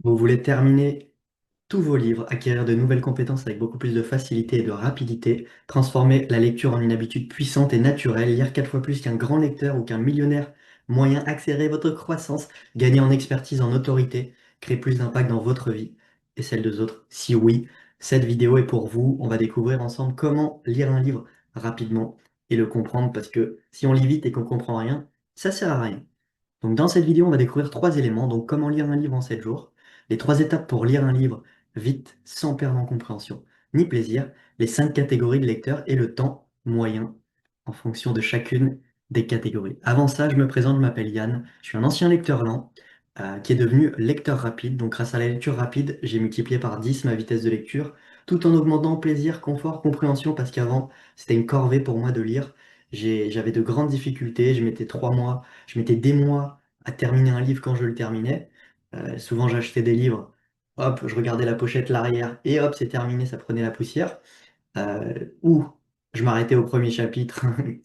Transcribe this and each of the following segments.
Vous voulez terminer tous vos livres, acquérir de nouvelles compétences avec beaucoup plus de facilité et de rapidité, transformer la lecture en une habitude puissante et naturelle, lire 4 fois plus qu'un grand lecteur ou qu'un millionnaire moyen, accélérer votre croissance, gagner en expertise, en autorité, créer plus d'impact dans votre vie et celle des autres. Si oui, cette vidéo est pour vous. On va découvrir ensemble comment lire un livre rapidement et le comprendre parce que si on lit vite et qu'on comprend rien, ça sert à rien. Donc dans cette vidéo, on va découvrir 3 éléments. Donc comment lire un livre en 7 jours, les 3 étapes pour lire un livre vite, sans perdre en compréhension ni plaisir, les 5 catégories de lecteurs et le temps moyen en fonction de chacune des catégories. Avant ça, je me présente, je m'appelle Yann, je suis un ancien lecteur lent qui est devenu lecteur rapide. Donc grâce à la lecture rapide, j'ai multiplié par 10 ma vitesse de lecture, tout en augmentant plaisir, confort, compréhension, parce qu'avant, c'était une corvée pour moi de lire. J'avais de grandes difficultés, je mettais des mois à terminer un livre quand je le terminais. Souvent, j'achetais des livres, hop, je regardais la pochette, l'arrière, et hop, c'est terminé, ça prenait la poussière. Ou je m'arrêtais au premier chapitre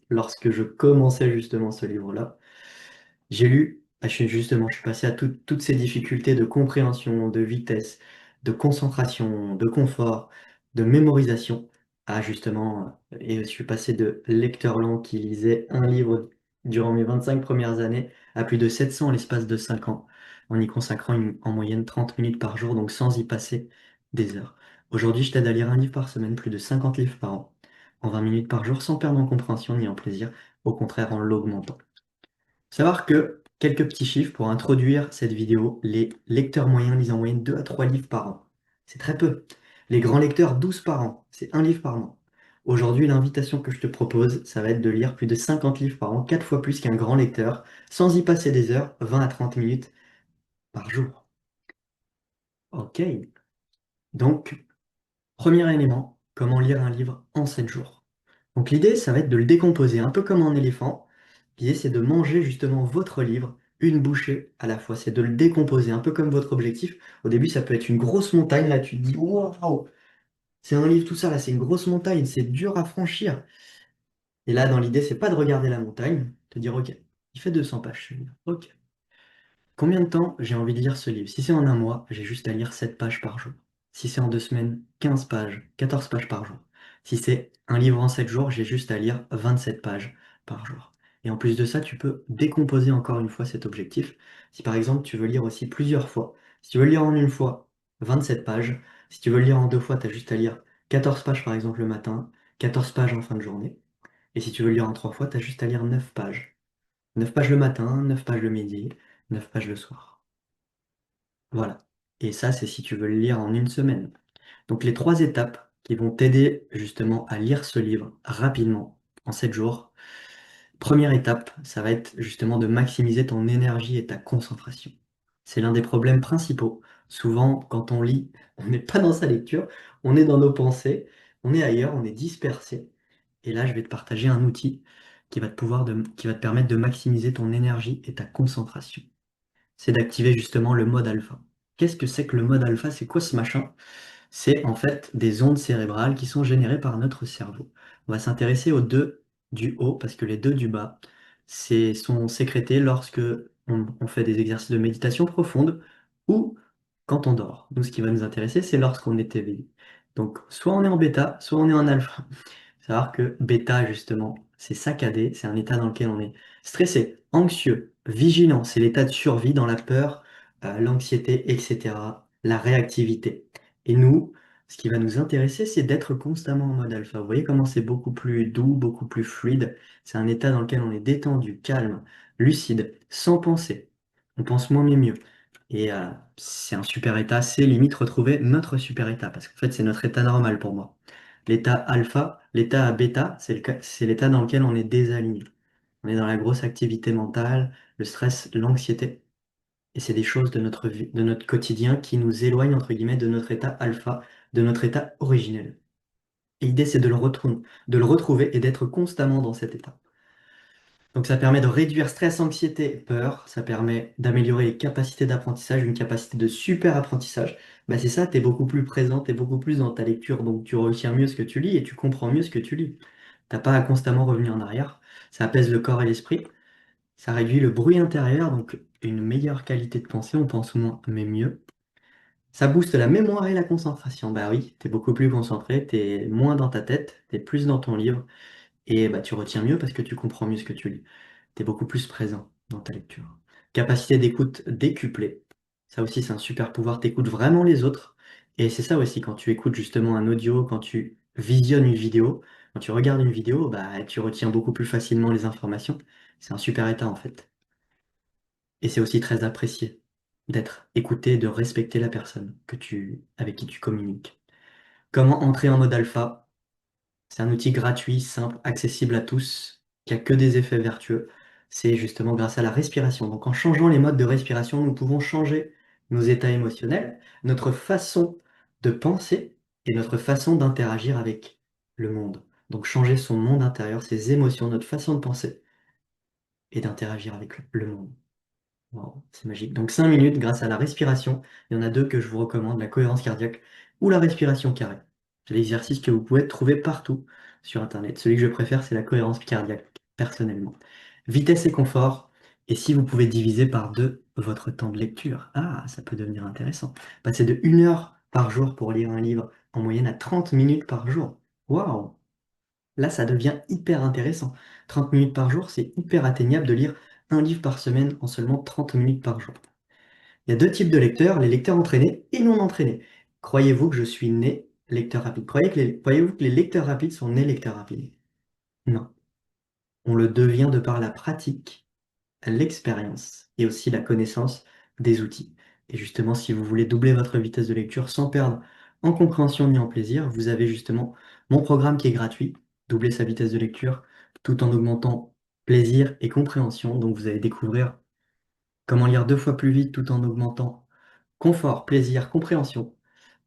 lorsque je commençais justement ce livre-là. J'ai lu, je suis passé à toutes ces difficultés de compréhension, de vitesse, de concentration, de confort, de mémorisation, à justement, et je suis passé de lecteur lent qui lisait un livre durant mes 25 premières années à plus de 700 en l'espace de 5 ans, en y consacrant en moyenne 30 minutes par jour, donc sans y passer des heures. Aujourd'hui, je t'aide à lire un livre par semaine, plus de 50 livres par an, en 20 minutes par jour, sans perdre en compréhension ni en plaisir, au contraire en l'augmentant. Savoir que, quelques petits chiffres pour introduire cette vidéo, les lecteurs moyens lisent en moyenne 2 à 3 livres par an. C'est très peu. Les grands lecteurs, 12 par an. C'est un livre par mois. Aujourd'hui, l'invitation que je te propose, ça va être de lire plus de 50 livres par an, 4 fois plus qu'un grand lecteur, sans y passer des heures, 20 à 30 minutes par jour. Ok. Donc, premier élément, comment lire un livre en 7 jours. Donc l'idée, ça va être de le décomposer, un peu comme un éléphant. L'idée, c'est de manger justement votre livre, une bouchée à la fois. C'est de le décomposer, un peu comme votre objectif. Au début, ça peut être une grosse montagne. Là, tu te dis, waouh, c'est un livre, tout ça, là, c'est une grosse montagne, c'est dur à franchir. Et là, dans l'idée, c'est pas de regarder la montagne, te dire, ok, il fait 200 pages, ce livre. Ok. Combien de temps j'ai envie de lire ce livre? Si c'est en un mois, j'ai juste à lire 7 pages par jour. Si c'est en 2 semaines, 15 pages, 14 pages par jour. Si c'est un livre en 7 jours, j'ai juste à lire 27 pages par jour. Et en plus de ça, tu peux décomposer encore une fois cet objectif. Si par exemple tu veux lire aussi plusieurs fois, si tu veux le lire en une fois, 27 pages. Si tu veux le lire en 2 fois, tu as juste à lire 14 pages par exemple le matin, 14 pages en fin de journée. Et si tu veux le lire en 3 fois, tu as juste à lire 9 pages. 9 pages le matin, 9 pages le midi, 9 pages le soir. Voilà. Et ça, c'est si tu veux le lire en une semaine. Donc les 3 étapes qui vont t'aider justement à lire ce livre rapidement, en 7 jours. Première étape, ça va être justement de maximiser ton énergie et ta concentration. C'est l'un des problèmes principaux. Souvent, quand on lit, on n'est pas dans sa lecture, on est dans nos pensées, on est ailleurs, on est dispersé. Et là, je vais te partager un outil qui va te permettre de maximiser ton énergie et ta concentration. C'est d'activer justement le mode alpha. Qu'est-ce que c'est que le mode alpha? C'est quoi ce machin? C'est en fait des ondes cérébrales qui sont générées par notre cerveau. On va s'intéresser aux deux du haut parce que les deux du bas sont sécrétés lorsque on fait des exercices de méditation profonde ou quand on dort. Nous, ce qui va nous intéresser, c'est lorsqu'on est éveillé. Donc, soit on est en bêta, soit on est en alpha. Savoir que bêta, justement, c'est saccadé, c'est un état dans lequel on est stressé, anxieux, vigilant, c'est l'état de survie dans la peur, l'anxiété, etc., la réactivité. Et nous, ce qui va nous intéresser, c'est d'être constamment en mode alpha. Vous voyez comment c'est beaucoup plus doux, beaucoup plus fluide. C'est un état dans lequel on est détendu, calme, lucide, sans penser. On pense moins mais mieux. Et c'est un super état, c'est limite retrouver notre super état, parce qu'en fait, c'est notre état normal pour moi. L'état alpha, l'état bêta, c'est l'état dans lequel on est désaligné. On est dans la grosse activité mentale, le stress, l'anxiété. Et c'est des choses de notre vie, de notre quotidien qui nous éloignent, entre guillemets, de notre état alpha, de notre état originel. Et l'idée, c'est de le retrouver et d'être constamment dans cet état. Donc ça permet de réduire stress, anxiété, peur, ça permet d'améliorer les capacités d'apprentissage, une capacité de super apprentissage. Bah c'est ça, tu es beaucoup plus présent, tu es beaucoup plus dans ta lecture, donc tu retiens mieux ce que tu lis et tu comprends mieux ce que tu lis. T'as pas à constamment revenir en arrière, ça apaise le corps et l'esprit, ça réduit le bruit intérieur, donc une meilleure qualité de pensée, on pense moins mais mieux. Ça booste la mémoire et la concentration. Bah oui, t'es beaucoup plus concentré, t'es moins dans ta tête, t'es plus dans ton livre et bah, tu retiens mieux parce que tu comprends mieux ce que tu lis. T'es beaucoup plus présent dans ta lecture. Capacité d'écoute décuplée. Ça aussi, c'est un super pouvoir. T'écoutes vraiment les autres. Et c'est ça aussi, quand tu écoutes justement un audio, quand tu visionnes une vidéo, quand tu regardes une vidéo, bah, tu retiens beaucoup plus facilement les informations. C'est un super état en fait. Et c'est aussi très apprécié d'être écouté, de respecter la personne avec qui tu communiques. Comment entrer en mode alpha? C'est un outil gratuit, simple, accessible à tous, qui a que des effets vertueux. C'est justement grâce à la respiration. Donc en changeant les modes de respiration, nous pouvons changer nos états émotionnels, notre façon de penser et notre façon d'interagir avec le monde. Donc changer son monde intérieur, ses émotions, notre façon de penser et d'interagir avec le monde. Wow, c'est magique. Donc 5 minutes grâce à la respiration. Il y en a deux que je vous recommande, la cohérence cardiaque ou la respiration carrée. C'est l'exercice que vous pouvez trouver partout sur Internet. Celui que je préfère, c'est la cohérence cardiaque, personnellement. Vitesse et confort. Et si vous pouvez diviser par deux votre temps de lecture. Ah, ça peut devenir intéressant. Passer de 1 heure par jour pour lire un livre en moyenne à 30 minutes par jour. Waouh! Là, ça devient hyper intéressant. 30 minutes par jour, c'est hyper atteignable de lire un livre par semaine en seulement 30 minutes par jour. Il y a deux types de lecteurs, les lecteurs entraînés et non entraînés. Croyez-vous que je suis né lecteur rapide? Croyez-vous que les lecteurs rapides sont nés lecteurs rapides? Non. On le devient de par la pratique, l'expérience et aussi la connaissance des outils. Et justement, si vous voulez doubler votre vitesse de lecture sans perdre en compréhension ni en plaisir, vous avez justement mon programme qui est gratuit, doubler sa vitesse de lecture tout en augmentant plaisir et compréhension. Donc vous allez découvrir comment lire 2 fois plus vite tout en augmentant confort, plaisir, compréhension.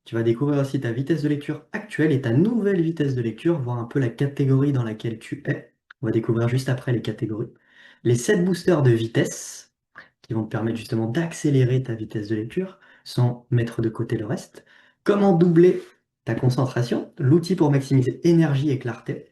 Tu vas découvrir aussi ta vitesse de lecture actuelle et ta nouvelle vitesse de lecture, voir un peu la catégorie dans laquelle tu es. On va découvrir juste après les catégories. Les 7 boosters de vitesse qui vont te permettre justement d'accélérer ta vitesse de lecture sans mettre de côté le reste. Comment doubler ta concentration, l'outil pour maximiser énergie et clarté.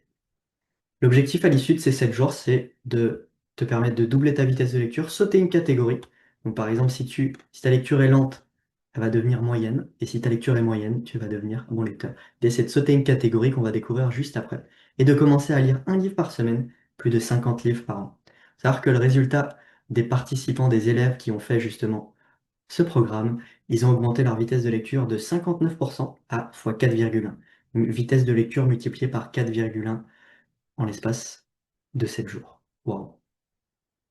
L'objectif à l'issue de ces 7 jours, c'est de te permettre de doubler ta vitesse de lecture, sauter une catégorie. Donc par exemple, si ta lecture est lente, elle va devenir moyenne. Et si ta lecture est moyenne, tu vas devenir bon lecteur. D'essayer de sauter une catégorie qu'on va découvrir juste après. Et de commencer à lire un livre par semaine, plus de 50 livres par an. Savoir que le résultat des participants, des élèves qui ont fait justement ce programme, ils ont augmenté leur vitesse de lecture de 59% à x 4,1. Une vitesse de lecture multipliée par 4,1 en l'espace de 7 jours. Waouh!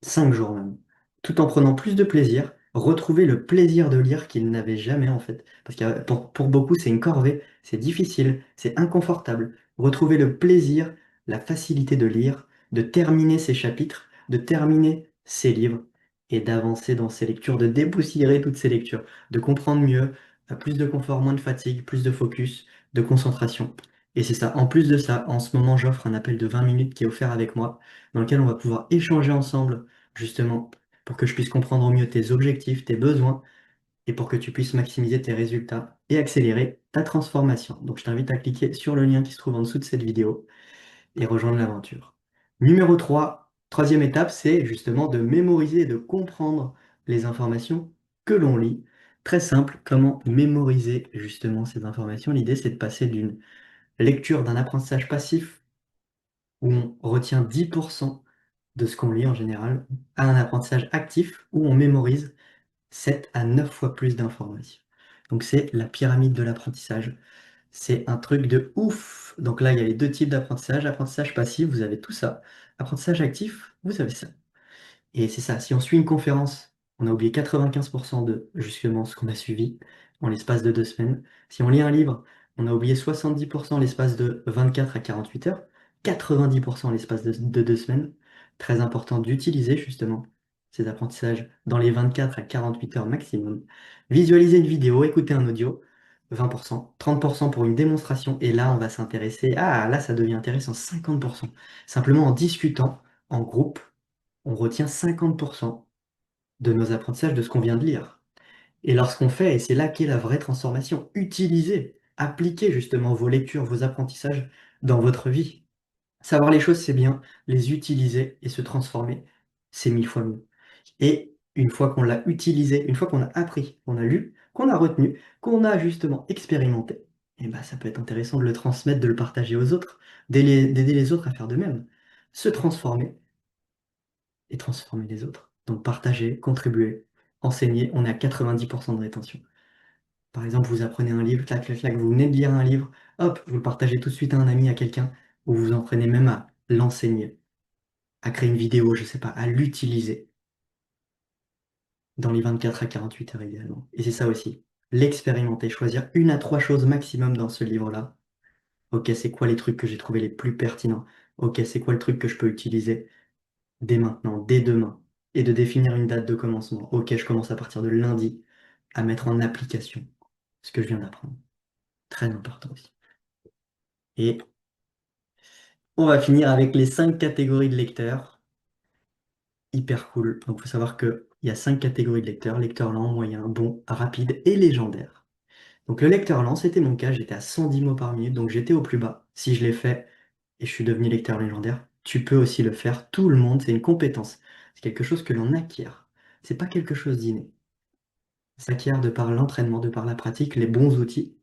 5 jours même. Tout en prenant plus de plaisir, retrouver le plaisir de lire qu'ils n'avaient jamais en fait. Parce que pour beaucoup, c'est une corvée, c'est difficile, c'est inconfortable. Retrouver le plaisir, la facilité de lire, de terminer ses chapitres, de terminer ses livres et d'avancer dans ses lectures, de dépoussiérer toutes ces lectures, de comprendre mieux, plus de confort, moins de fatigue, plus de focus, de concentration. Et c'est ça. En plus de ça, en ce moment, j'offre un appel de 20 minutes qui est offert avec moi, dans lequel on va pouvoir échanger ensemble justement, pour que je puisse comprendre au mieux tes objectifs, tes besoins, et pour que tu puisses maximiser tes résultats et accélérer ta transformation. Donc je t'invite à cliquer sur le lien qui se trouve en dessous de cette vidéo et rejoindre l'aventure. Numéro 3, troisième étape, c'est justement de mémoriser et de comprendre les informations que l'on lit. Très simple, comment mémoriser justement ces informations. L'idée, c'est de passer d'une lecture, d'un apprentissage passif où on retient 10% de ce qu'on lit en général, à un apprentissage actif où on mémorise 7 à 9 fois plus d'informations. Donc c'est la pyramide de l'apprentissage. C'est un truc de ouf. Donc là, il y a les deux types d'apprentissage. Apprentissage passif, vous avez tout ça. Apprentissage actif, vous avez ça. Et c'est ça, si on suit une conférence, on a oublié 95% de justement ce qu'on a suivi en l'espace de 2 semaines. Si on lit un livre, on a oublié 70% en l'espace de 24 à 48 heures, 90% en l'espace de 2 semaines. Très important d'utiliser justement ces apprentissages dans les 24 à 48 heures maximum. Visualiser une vidéo, écouter un audio, 20%, 30% pour une démonstration. Et là, on va s'intéresser. Ah, là, ça devient intéressant, 50%. Simplement en discutant en groupe on retient 50% de nos apprentissages de ce qu'on vient de lire. Et lorsqu'on fait, et c'est là qu'est la vraie transformation, utilisez, appliquez justement vos lectures, vos apprentissages dans votre vie. Savoir les choses, c'est bien, les utiliser et se transformer, c'est 1000 fois mieux. Et une fois qu'on l'a utilisé, une fois qu'on a appris, on a lu, qu'on a retenu, qu'on a justement expérimenté, et bah, ça peut être intéressant de le transmettre, de le partager aux autres, d'aider les autres à faire de même, se transformer et transformer les autres. Donc partager, contribuer, enseigner, on est à 90% de rétention. Par exemple, vous apprenez un livre, clac, clac, clac, vous venez de lire un livre, hop, vous le partagez tout de suite à un ami, à quelqu'un, ou vous entraînez même à l'enseigner, à créer une vidéo, je sais pas, à l'utiliser dans les 24 à 48 heures idéalement. Et c'est ça aussi, l'expérimenter, choisir une à trois choses maximum dans ce livre-là. Ok, c'est quoi les trucs que j'ai trouvé les plus pertinents? Ok, c'est quoi le truc que je peux utiliser dès maintenant, dès demain? Et de définir une date de commencement. Ok, je commence à partir de lundi à mettre en application ce que je viens d'apprendre. Très important aussi. Et on va finir avec les 5 catégories de lecteurs. Hyper cool. Donc, il faut savoir qu'il y a 5 catégories de lecteurs. Lecteur lent, moyen, bon, rapide et légendaire. Donc, le lecteur lent, c'était mon cas. J'étais à 110 mots par minute. Donc, j'étais au plus bas. Si je l'ai fait et je suis devenu lecteur légendaire, tu peux aussi le faire. Tout le monde, c'est une compétence. C'est quelque chose que l'on acquiert. C'est pas quelque chose d'inné. Ça s'acquiert de par l'entraînement, de par la pratique, les bons outils.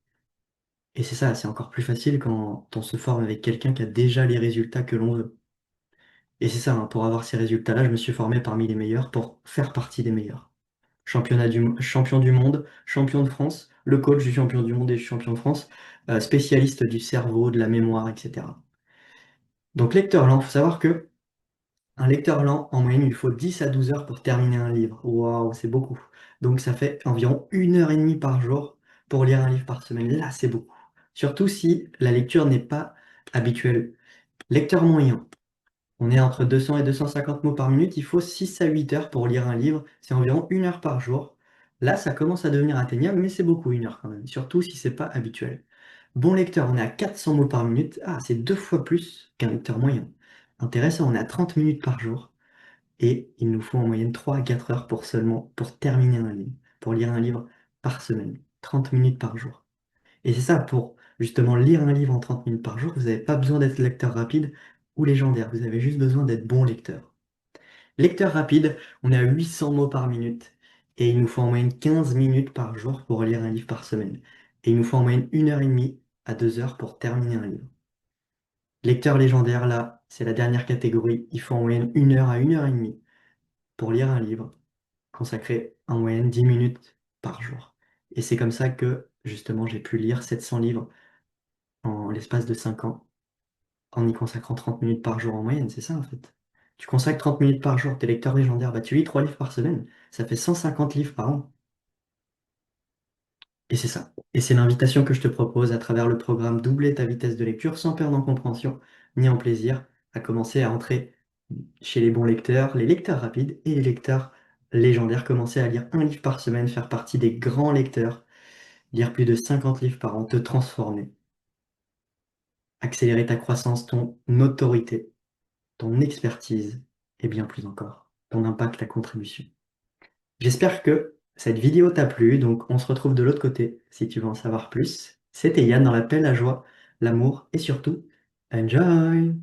Et c'est ça, c'est encore plus facile quand on se forme avec quelqu'un qui a déjà les résultats que l'on veut. Et c'est ça, hein, pour avoir ces résultats-là, je me suis formé parmi les meilleurs pour faire partie des meilleurs. Champion du monde, champion de France, le coach du champion du monde et du champion de France, spécialiste du cerveau, de la mémoire, etc. Donc lecteur lent, il faut savoir que un lecteur lent, en moyenne, il faut 10 à 12 heures pour terminer un livre. Waouh, c'est beaucoup. Donc ça fait environ 1 heure et demie par jour pour lire un livre par semaine. Là, c'est beaucoup. Surtout si la lecture n'est pas habituelle. Lecteur moyen, on est entre 200 et 250 mots par minute. Il faut 6 à 8 heures pour lire un livre. C'est environ 1 heure par jour. Là, ça commence à devenir atteignable, mais c'est beaucoup 1 heure quand même. Surtout si c'est pas habituel. Bon lecteur, on est à 400 mots par minute. Ah, c'est 2 fois plus qu'un lecteur moyen. Intéressant, on est à 30 minutes par jour. Et il nous faut en moyenne 3 à 4 heures pour terminer un livre, pour lire un livre par semaine. 30 minutes par jour. Et c'est ça, pour justement lire un livre en 30 minutes par jour, vous n'avez pas besoin d'être lecteur rapide ou légendaire, vous avez juste besoin d'être bon lecteur. Lecteur rapide, on est à 800 mots par minute et il nous faut en moyenne 15 minutes par jour pour lire un livre par semaine. Et il nous faut en moyenne 1 heure et demie à 2 heures pour terminer un livre. Lecteur légendaire, là, c'est la dernière catégorie, il faut en moyenne 1 heure à 1 heure et demie pour lire un livre, consacré en moyenne 10 minutes par jour. Et c'est comme ça que, justement, j'ai pu lire 700 livres en l'espace de 5 ans, en y consacrant 30 minutes par jour en moyenne, c'est ça en fait. Tu consacres 30 minutes par jour, t'es lecteur légendaire, bah tu lis 3 livres par semaine, ça fait 150 livres par an. Et c'est ça. Et c'est l'invitation que je te propose à travers le programme Doubler ta vitesse de lecture sans perdre en compréhension ni en plaisir, à commencer à entrer chez les bons lecteurs, les lecteurs rapides et les lecteurs légendaires, commencer à lire un livre par semaine, faire partie des grands lecteurs, lire plus de 50 livres par an, te transformer, accélérer ta croissance, ton autorité, ton expertise et bien plus encore, ton impact, ta contribution. J'espère que cette vidéo t'a plu, donc on se retrouve de l'autre côté si tu veux en savoir plus. C'était Yann dans la paix, la joie, l'amour et surtout, enjoy!